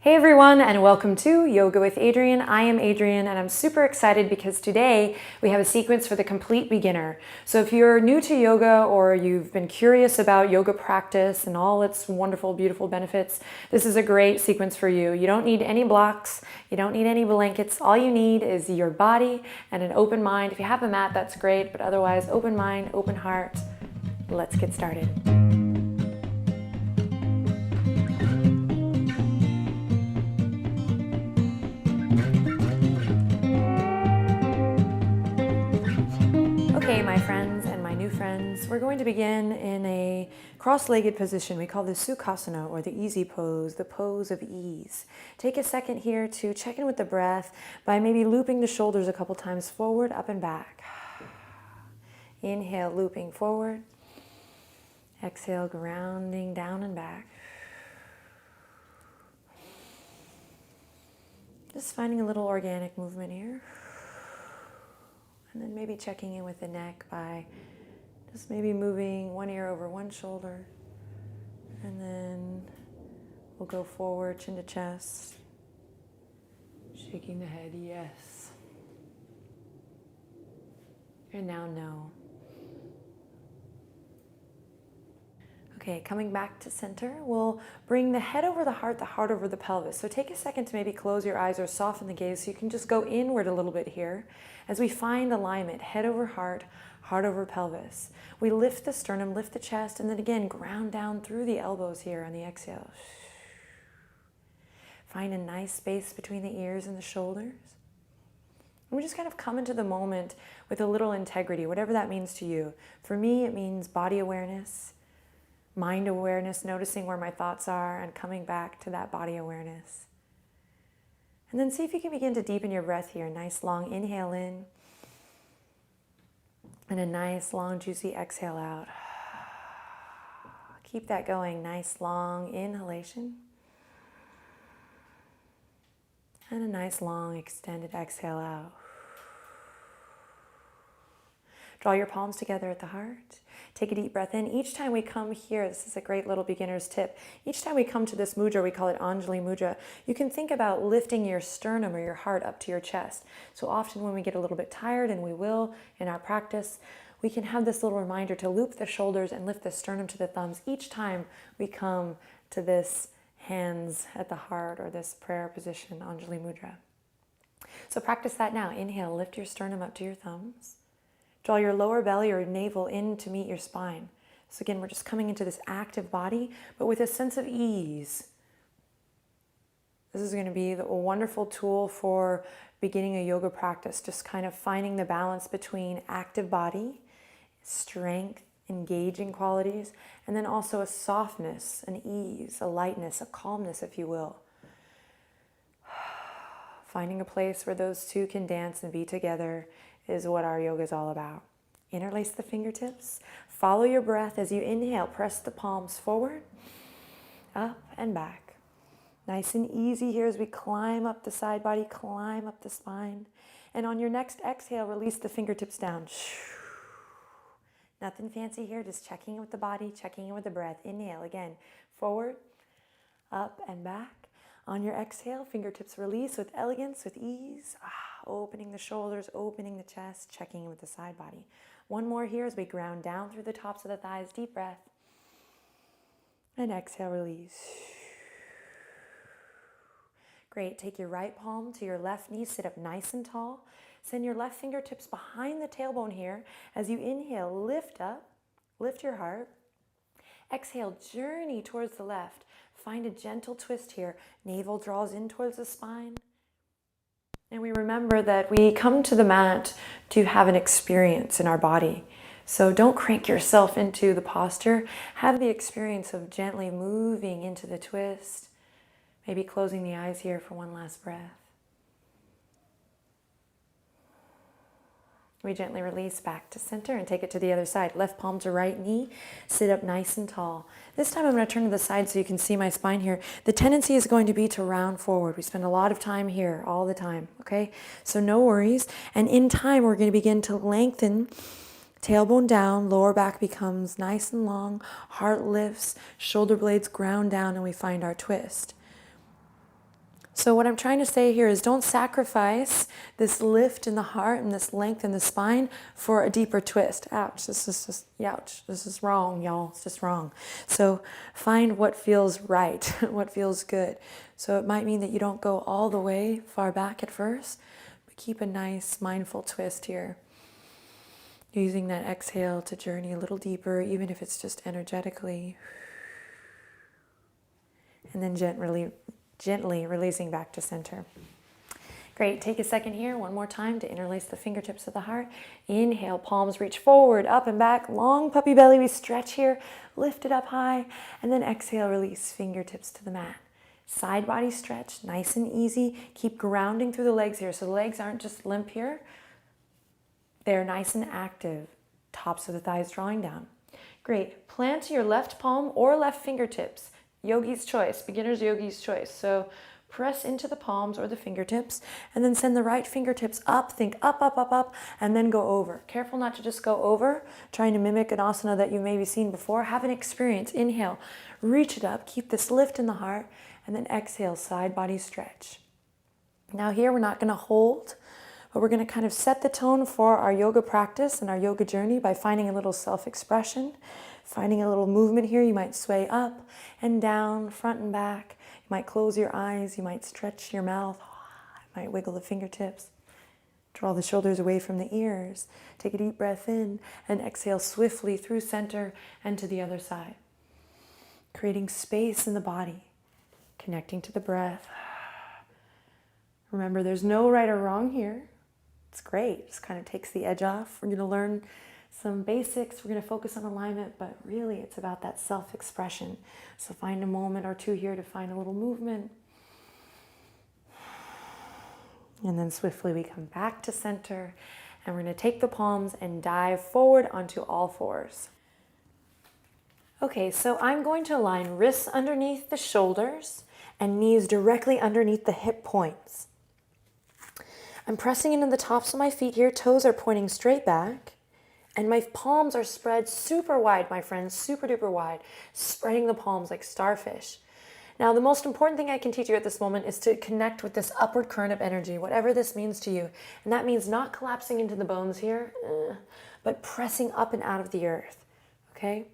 Hey everyone, and welcome to Yoga with Adriene. I am Adriene, and I'm super excited because today we have a sequence for the complete beginner. So if you're new to yoga or you've been curious about yoga practice and all its wonderful, beautiful benefits, this is a great sequence for you. You don't need any blocks, you don't need any blankets. All you need is your body and an open mind. If you have a mat, that's great, but otherwise, open mind, open heart. Let's get started. Okay, my friends and my new friends, we're going to begin in a cross-legged position. We call this Sukhasana, or the easy pose, the pose of ease. Take a second here to check in with the breath by maybe looping the shoulders a couple times forward, up and back. Inhale, looping forward. Exhale, grounding down and back. Just finding a little organic movement here. And then maybe checking in with the neck by just maybe moving one ear over one shoulder. And then we'll go forward, chin to chest. Shaking the head, yes. And now no. Okay, coming back to center, we'll bring the head over the heart over the pelvis. So take a second to maybe close your eyes or soften the gaze so you can just go inward a little bit here as we find alignment, head over heart, heart over pelvis. We lift the sternum, lift the chest, and then again, ground down through the elbows here on the exhale. Find a nice space between the ears and the shoulders. And we just kind of come into the moment with a little integrity, whatever that means to you. For me, it means body awareness, mind awareness, noticing where my thoughts are and coming back to that body awareness. And then see if you can begin to deepen your breath here. Nice long inhale in and a nice long juicy exhale out. Keep that going. Nice long inhalation and a nice long extended exhale out. Draw your palms together at the heart. Take a deep breath in. Each time we come here, this is a great little beginner's tip. Each time we come to this mudra, we call it Anjali Mudra, you can think about lifting your sternum or your heart up to your chest. So often when we get a little bit tired, and we will in our practice, we can have this little reminder to loop the shoulders and lift the sternum to the thumbs each time we come to this hands at the heart or this prayer position, Anjali Mudra. So practice that now. Inhale, lift your sternum up to your thumbs. Draw your lower belly or navel in to meet your spine. So again, we're just coming into this active body, but with a sense of ease. This is going to be a wonderful tool for beginning a yoga practice, just kind of finding the balance between active body, strength, engaging qualities, and then also a softness, an ease, a lightness, a calmness, if you will. Finding a place where those two can dance and be together is what our yoga is all about. Interlace the fingertips. Follow your breath as you inhale. Press the palms forward, up and back. Nice and easy here as we climb up the side body, climb up the spine. And on your next exhale, release the fingertips down. Nothing fancy here, just checking in with the body, checking in with the breath. Inhale again, forward, up and back. On your exhale, fingertips release with elegance, with ease. Opening the shoulders, opening the chest, checking in with the side body. One more here as we ground down through the tops of the thighs. Deep breath. And exhale, release. Great. Take your right palm to your left knee. Sit up nice and tall. Send your left fingertips behind the tailbone here. As you inhale, lift up. Lift your heart. Exhale, journey towards the left. Find a gentle twist here. Navel draws in towards the spine. And we remember that we come to the mat to have an experience in our body. So don't crank yourself into the posture. Have the experience of gently moving into the twist. Maybe closing the eyes here for one last breath. We gently release back to center and take it to the other side. Left palm to right knee. Sit up nice and tall. This time I'm going to turn to the side so you can see my spine here. The tendency is going to be to round forward. We spend a lot of time here all the time, okay? So no worries. And in time, we're going to begin to lengthen. Tailbone down, lower back becomes nice and long. Heart lifts, shoulder blades ground down, and we find our twist. So what I'm trying to say here is don't sacrifice this lift in the heart and this length in the spine for a deeper twist. Ouch, this is just, ouch, this is wrong, y'all, it's just wrong. So find what feels right, what feels good. So it might mean that you don't go all the way far back at first, but keep a nice mindful twist here. Using that exhale to journey a little deeper, even if it's just energetically. And then gently releasing back to center. Great, take a second here, one more time to interlace the fingertips of the heart. Inhale, palms reach forward, up and back, long puppy belly, we stretch here, lift it up high, and then exhale, release fingertips to the mat. Side body stretch, nice and easy. Keep grounding through the legs here, so the legs aren't just limp here. They're nice and active. Tops of the thighs drawing down. Great. Plant your left palm or left fingertips. Yogi's choice, beginner's yogi's choice. So press into the palms or the fingertips and then send the right fingertips up. Think up, up, up, up, and then go over. Careful not to just go over, trying to mimic an asana that you maybe seen before. Have an experience. Inhale, reach it up. Keep this lift in the heart, and then exhale, side body stretch. Now here we're not going to hold, but we're going to kind of set the tone for our yoga practice and our yoga journey by finding a little self-expression, finding a little movement here. You might sway up and down, front and back. You might close your eyes. You might stretch your mouth. You might wiggle the fingertips. Draw the shoulders away from the ears. Take a deep breath in and exhale swiftly through center and to the other side. Creating space in the body, connecting to the breath. Remember, there's no right or wrong here. It's great. It just kind of takes the edge off. We're going to learn some basics. We're going to focus on alignment, but really it's about that self-expression. So find a moment or two here to find a little movement. And then swiftly we come back to center, and we're going to take the palms and dive forward onto all fours. Okay, so I'm going to align wrists underneath the shoulders and knees directly underneath the hip points. I'm pressing into the tops of my feet here. Toes are pointing straight back. And my palms are spread super wide, my friends, super duper wide. Spreading the palms like starfish. Now, the most important thing I can teach you at this moment is to connect with this upward current of energy, whatever this means to you. And that means not collapsing into the bones here, but pressing up and out of the earth, okay?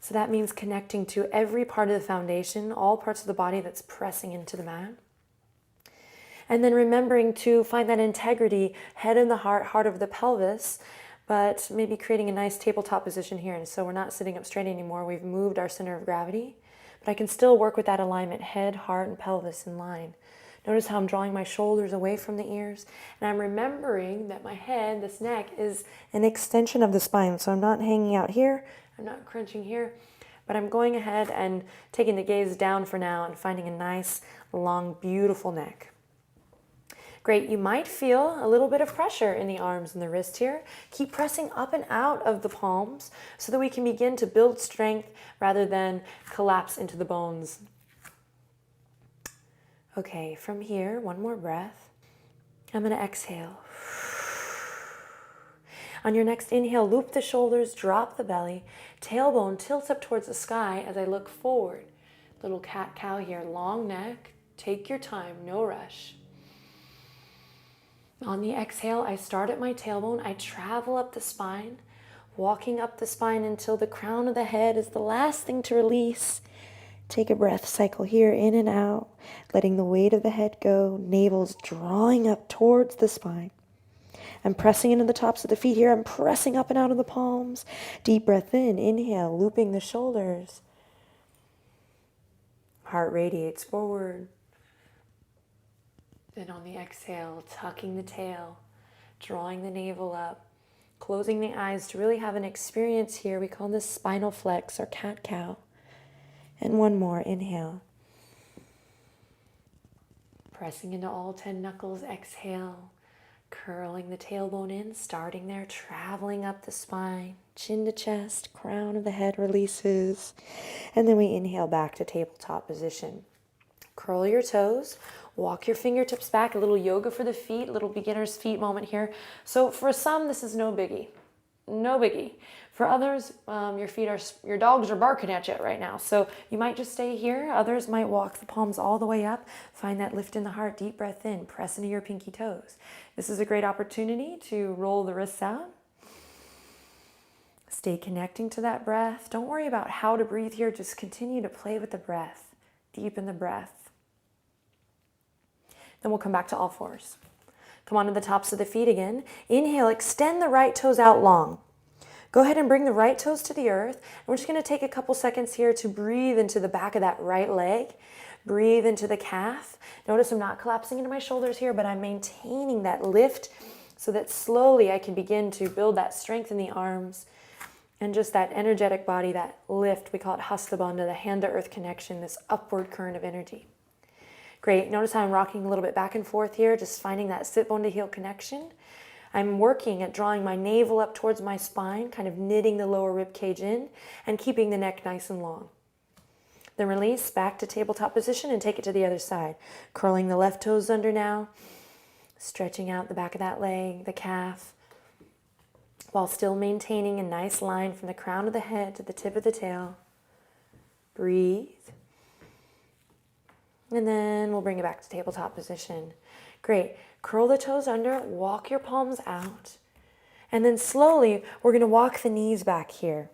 So that means connecting to every part of the foundation, all parts of the body that's pressing into the mat. And then remembering to find that integrity, head in the heart, heart over the pelvis, but maybe creating a nice tabletop position here. And so we're not sitting up straight anymore. We've moved our center of gravity, but I can still work with that alignment, head, heart, and pelvis in line. Notice how I'm drawing my shoulders away from the ears. And I'm remembering that my head, this neck, is an extension of the spine. So I'm not hanging out here. I'm not crunching here. But I'm going ahead and taking the gaze down for now and finding a nice, long, beautiful neck. Great, you might feel a little bit of pressure in the arms and the wrist here. Keep pressing up and out of the palms so that we can begin to build strength rather than collapse into the bones. Okay, from here, one more breath. I'm going to exhale. On your next inhale, loop the shoulders, drop the belly, tailbone tilts up towards the sky as I look forward. Little cat-cow here, long neck. Take your time, no rush. On the exhale, I start at my tailbone. I travel up the spine, walking up the spine until the crown of the head is the last thing to release. Take a breath, cycle here, in and out, letting the weight of the head go. Navel's drawing up towards the spine. I'm pressing into the tops of the feet here. I'm pressing up and out of the palms. Deep breath in, inhale, looping the shoulders. Heart radiates forward. Then on the exhale, tucking the tail, drawing the navel up, closing the eyes to really have an experience here. We call this spinal flex or cat-cow. And one more, inhale. Pressing into all 10 knuckles, exhale. Curling the tailbone in, starting there, traveling up the spine, chin to chest, crown of the head releases. And then we inhale back to tabletop position. Curl your toes, walk your fingertips back, a little yoga for the feet, a little beginner's feet moment here. So for some, this is no biggie. No biggie. For others, your dogs are barking at you right now. So you might just stay here. Others might walk the palms all the way up. Find that lift in the heart. Deep breath in. Press into your pinky toes. This is a great opportunity to roll the wrists out. Stay connecting to that breath. Don't worry about how to breathe here. Just continue to play with the breath. Deepen the breath. Then we'll come back to all fours. Come onto the tops of the feet again. Inhale, extend the right toes out long. Go ahead and bring the right toes to the earth. And we're just going to take a couple seconds here to breathe into the back of that right leg. Breathe into the calf. Notice I'm not collapsing into my shoulders here, but I'm maintaining that lift so that slowly I can begin to build that strength in the arms and just that energetic body, that lift. We call it Hasta Bandha, the hand-to-earth connection, this upward current of energy. Great. Notice how I'm rocking a little bit back and forth here, just finding that sit bone to heel connection. I'm working at drawing my navel up towards my spine, kind of knitting the lower rib cage in and keeping the neck nice and long. Then release back to tabletop position and take it to the other side. Curling the left toes under now, stretching out the back of that leg, the calf, while still maintaining a nice line from the crown of the head to the tip of the tail. Breathe. And then we'll bring it back to tabletop position. Great. Curl the toes under, walk your palms out. And then slowly, we're going to walk the knees back here.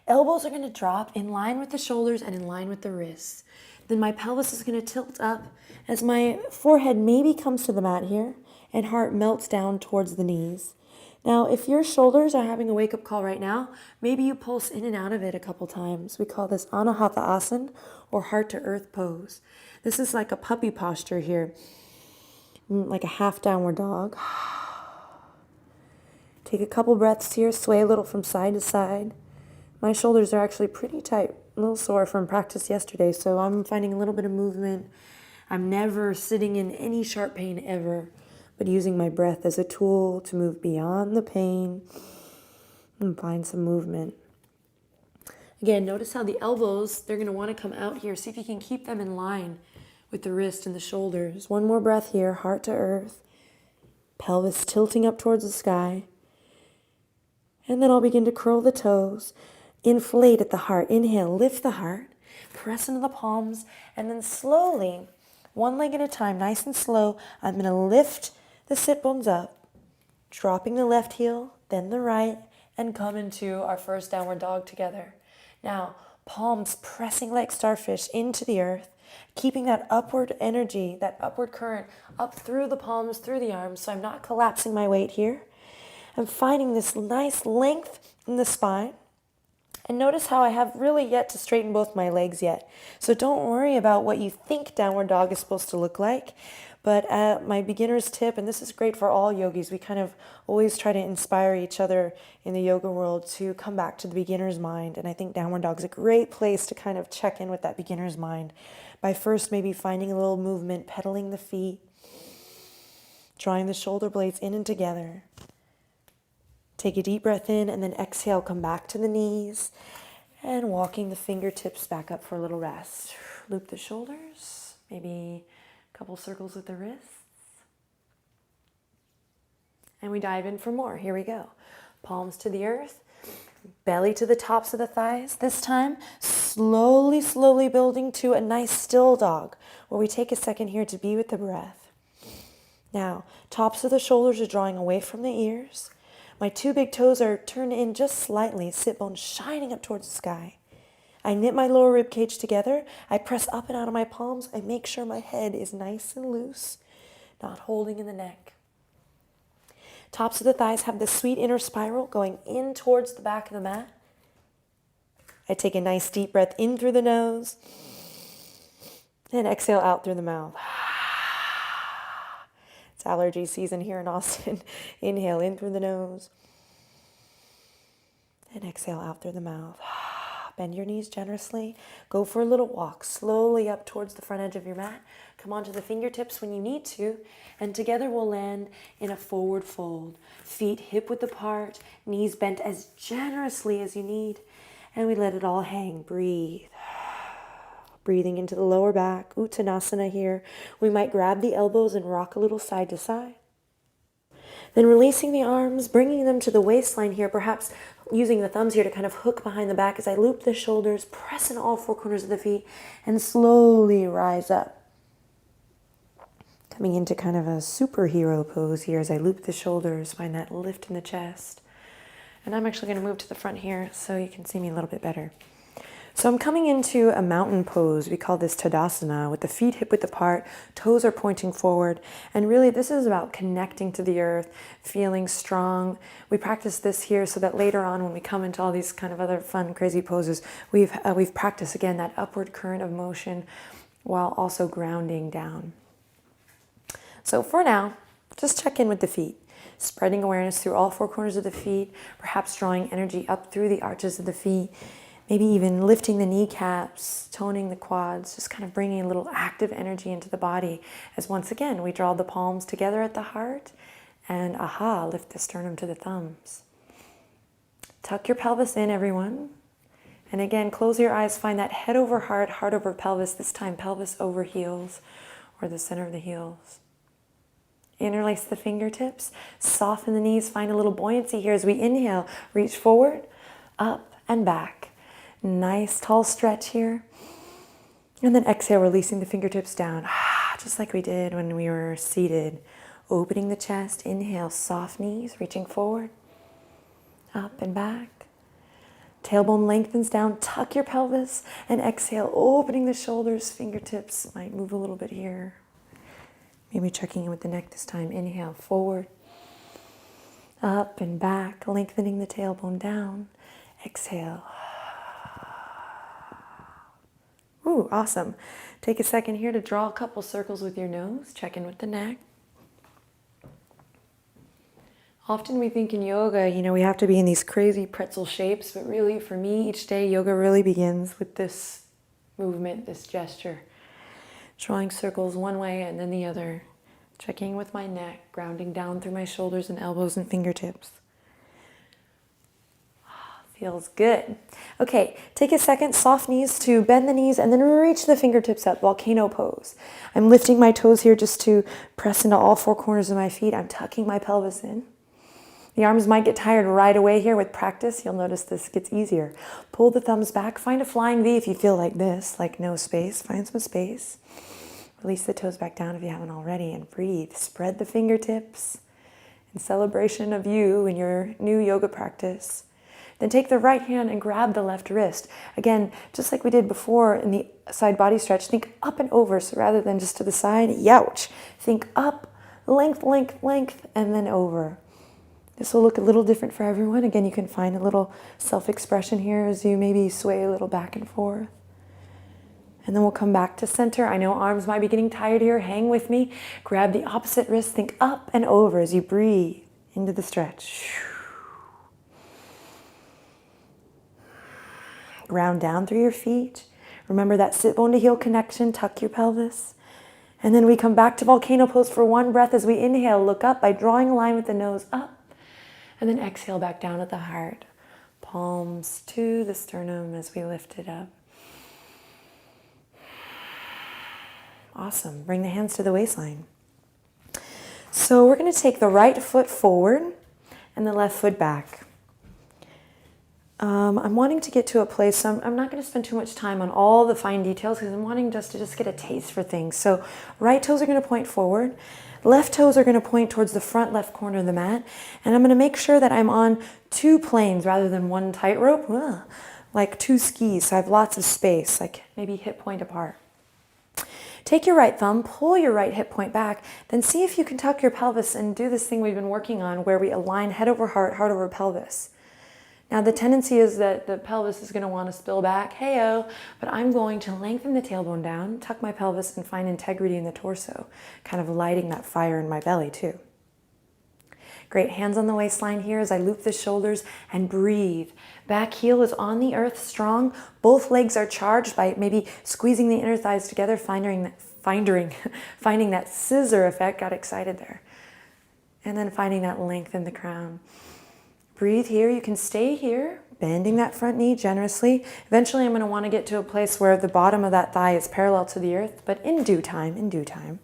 Elbows are going to drop in line with the shoulders and in line with the wrists. Then my pelvis is going to tilt up as my forehead maybe comes to the mat here and heart melts down towards the knees. Now, if your shoulders are having a wake-up call right now, maybe you pulse in and out of it a couple times. We call this Anahata Asana or heart-to-earth pose. This is like a puppy posture here, like a half downward dog. Take a couple breaths here, sway a little from side to side. My shoulders are actually pretty tight, a little sore from practice yesterday, so I'm finding a little bit of movement. I'm never sitting in any sharp pain ever, but using my breath as a tool to move beyond the pain and find some movement. Again, notice how the elbows, they're going to want to come out here. See if you can keep them in line with the wrist and the shoulders. One more breath here, heart to earth, pelvis tilting up towards the sky. And then I'll begin to curl the toes, inflate at the heart. Inhale, lift the heart, press into the palms, and then slowly, one leg at a time, nice and slow, I'm going to lift the sit bones up, dropping the left heel, then the right, and come into our first downward dog together. Now, palms pressing like starfish into the earth, keeping that upward energy, that upward current up through the palms, through the arms, so I'm not collapsing my weight here. I'm finding this nice length in the spine. And notice how I have really yet to straighten both my legs yet. So don't worry about what you think downward dog is supposed to look like. But my beginner's tip, and this is great for all yogis, we kind of always try to inspire each other in the yoga world to come back to the beginner's mind. And I think downward dog is a great place to kind of check in with that beginner's mind by first maybe finding a little movement, pedaling the feet, drawing the shoulder blades in and together. Take a deep breath in and then exhale, come back to the knees and walking the fingertips back up for a little rest. Loop the shoulders, maybe a couple circles with the wrists. And we dive in for more. Here we go. Palms to the earth, belly to the tops of the thighs. This time, slowly building to a nice still dog where we take a second here to be with the breath. Now, tops of the shoulders are drawing away from the ears. My two big toes are turned in just slightly, sit bones shining up towards the sky. I knit my lower rib cage together. I press up and out of my palms. I make sure my head is nice and loose, not holding in the neck. Tops of the thighs have this sweet inner spiral going in towards the back of the mat. I take a nice deep breath in through the nose and exhale out through the mouth. Allergy season here in Austin. Inhale in through the nose and exhale out through the mouth. Bend your knees generously. Go for a little walk slowly up towards the front edge of your mat. Come onto the fingertips when you need to, and together we'll land in a forward fold. Feet hip width apart, knees bent as generously as you need, and we let it all hang. Breathe. Breathing into the lower back, Uttanasana here. We might grab the elbows and rock a little side to side. Then releasing the arms, bringing them to the waistline here, perhaps using the thumbs here to kind of hook behind the back as I loop the shoulders, press in all four corners of the feet, and slowly rise up. Coming into kind of a superhero pose here as I loop the shoulders, find that lift in the chest. And I'm actually going to move to the front here so you can see me a little bit better. So I'm coming into a mountain pose. We call this Tadasana, with the feet hip width apart, toes are pointing forward. And really this is about connecting to the earth, feeling strong. We practice this here so that later on when we come into all these kind of other fun, crazy poses, we've practiced again that upward current of motion while also grounding down. So for now, just check in with the feet. Spreading awareness through all four corners of the feet, perhaps drawing energy up through the arches of the feet, maybe even lifting the kneecaps, toning the quads, just kind of bringing a little active energy into the body as once again we draw the palms together at the heart and lift the sternum to the thumbs. Tuck your pelvis in, everyone. And again, close your eyes, find that head over heart, heart over pelvis, this time pelvis over heels or the center of the heels. Interlace the fingertips, soften the knees, find a little buoyancy here as we inhale, reach forward, up and back. Nice tall stretch here. And then exhale, releasing the fingertips down, just like we did when we were seated. Opening the chest, inhale, soft knees, reaching forward, up and back. Tailbone lengthens down, tuck your pelvis, and exhale, opening the shoulders, fingertips might move a little bit here. Maybe checking in with the neck this time. Inhale, forward, up and back, lengthening the tailbone down. Exhale. Ooh, awesome. Take a second here to draw a couple circles with your nose. Check in with the neck. Often we think in yoga, we have to be in these crazy pretzel shapes, but really for me, each day, yoga really begins with this movement, this gesture. Drawing circles one way and then the other. Checking with my neck, grounding down through my shoulders and elbows and fingertips. Feels good. Okay, take a second, soft knees to bend the knees and then reach the fingertips up, volcano pose. I'm lifting my toes here just to press into all four corners of my feet. I'm tucking my pelvis in. The arms might get tired right away here with practice. You'll notice this gets easier. Pull the thumbs back. Find a flying V if you feel like this, like no space. Find some space. Release the toes back down if you haven't already and breathe. Spread the fingertips in celebration of you and your new yoga practice. Then take the right hand and grab the left wrist. Again, just like we did before in the side body stretch, think up and over. So rather than just to the side, youch. Think up, length, length, length, and then over. This will look a little different for everyone. Again, you can find a little self-expression here as you maybe sway a little back and forth. And then we'll come back to center. I know arms might be getting tired here. Hang with me. Grab the opposite wrist. Think up and over as you breathe into the stretch. Ground down through your feet. Remember that sit bone to heel connection. Tuck your pelvis. And then we come back to volcano pose for one breath as we inhale. Look up by drawing a line with the nose up. And then exhale back down at the heart. Palms to the sternum as we lift it up. Awesome. Bring the hands to the waistline. So we're going to take the right foot forward and the left foot back. I'm wanting to get to a place, so I'm not going to spend too much time on all the fine details because I'm wanting just to get a taste for things. So right toes are going to point forward. Left toes are going to point towards the front left corner of the mat. And I'm going to make sure that I'm on two planes rather than one tightrope, like two skis. So I have lots of space, like maybe hip point apart. Take your right thumb, pull your right hip point back, then see if you can tuck your pelvis and do this thing we've been working on where we align head over heart, heart over pelvis. Now the tendency is that the pelvis is going to want to spill back, hey-oh, but I'm going to lengthen the tailbone down, tuck my pelvis, and find integrity in the torso, kind of lighting that fire in my belly too. Great, hands on the waistline here as I loop the shoulders and breathe. Back heel is on the earth, strong. Both legs are charged by maybe squeezing the inner thighs together, finding that scissor effect. Got excited there. And then finding that length in the crown. Breathe here. You can stay here, bending that front knee generously. Eventually, I'm going to want to get to a place where the bottom of that thigh is parallel to the earth, but in due time.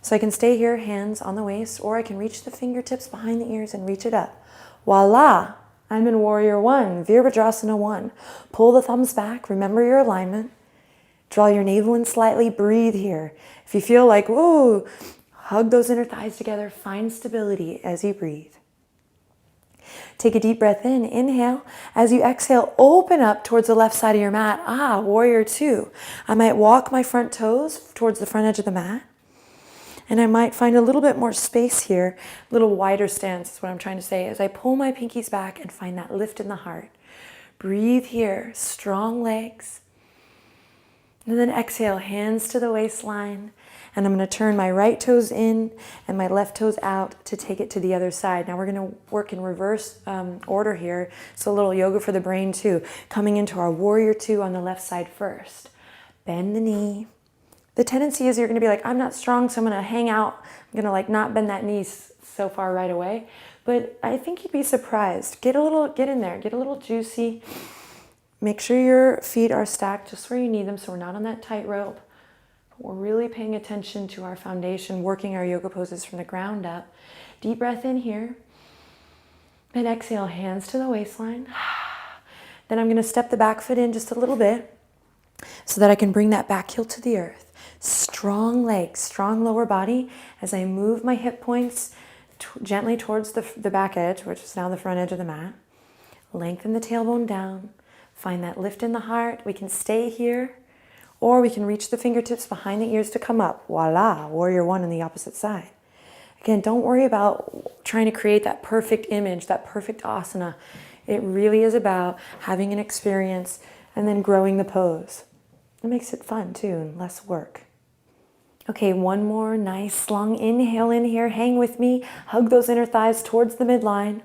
So I can stay here, hands on the waist, or I can reach the fingertips behind the ears and reach it up. Voila! I'm in Warrior One, Virabhadrasana 1. Pull the thumbs back, remember your alignment. Draw your navel in slightly, breathe here. If you feel like, whoa, hug those inner thighs together, find stability as you breathe. Take a deep breath in, inhale. As you exhale, open up towards the left side of your mat. Warrior Two. I might walk my front toes towards the front edge of the mat. And I might find a little bit more space here, a little wider stance is what I'm trying to say, as I pull my pinkies back and find that lift in the heart. Breathe here, strong legs. And then exhale, hands to the waistline. And I'm going to turn my right toes in and my left toes out to take it to the other side. Now we're going to work in reverse order here. So a little yoga for the brain too. Coming into our Warrior Two on the left side first. Bend the knee. The tendency is you're going to be like, I'm not strong, so I'm going to hang out. I'm going to like not bend that knee so far right away. But I think you'd be surprised. Get in there, get a little juicy. Make sure your feet are stacked just where you need them so we're not on that tightrope. We're really paying attention to our foundation, working our yoga poses from the ground up. Deep breath in here. Then exhale, hands to the waistline. Then I'm going to step the back foot in just a little bit so that I can bring that back heel to the earth. Strong legs, strong lower body as I move my hip points gently towards the back edge, which is now the front edge of the mat. Lengthen the tailbone down. Find that lift in the heart. We can stay here, or we can reach the fingertips behind the ears to come up. Voila, Warrior One on the opposite side. Again, don't worry about trying to create that perfect image, that perfect asana. It really is about having an experience and then growing the pose. It makes it fun too and less work. Okay, one more nice long inhale in here. Hang with me. Hug those inner thighs towards the midline.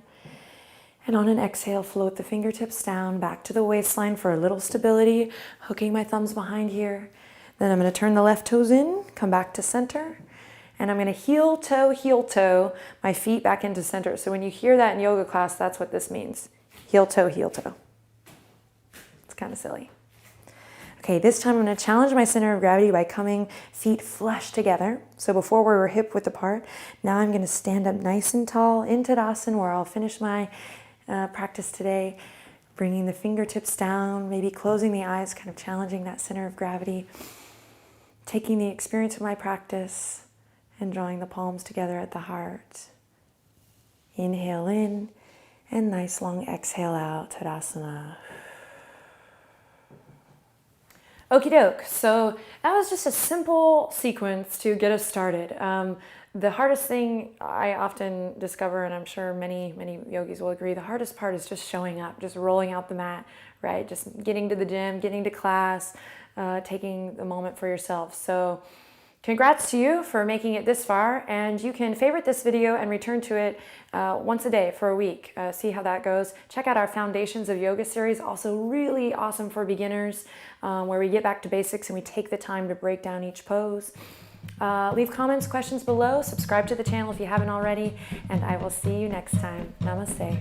And on an exhale, float the fingertips down back to the waistline for a little stability. Hooking my thumbs behind here. Then I'm going to turn the left toes in, come back to center. And I'm going to heel toe, my feet back into center. So when you hear that in yoga class, that's what this means. Heel toe, heel toe. It's kind of silly. Okay, this time I'm going to challenge my center of gravity by coming feet flush together. So before we were hip width apart, now I'm going to stand up nice and tall in Tadasana, where I'll finish my practice today, bringing the fingertips down, maybe closing the eyes, kind of challenging that center of gravity, taking the experience of my practice and drawing the palms together at the heart. Inhale in and nice long exhale out, Tadasana. Okie doke, so that was just a simple sequence to get us started. The hardest thing I often discover, and I'm sure many yogis will agree, the hardest part is just showing up, just rolling out the mat, right? Just getting to the gym, getting to class, taking the moment for yourself. So congrats to you for making it this far, and you can favorite this video and return to it once a day for a week. See how that goes. Check out our Foundations of Yoga series, also really awesome for beginners, where we get back to basics and we take the time to break down each pose. Leave comments, questions below, subscribe to the channel if you haven't already, and I will see you next time. Namaste.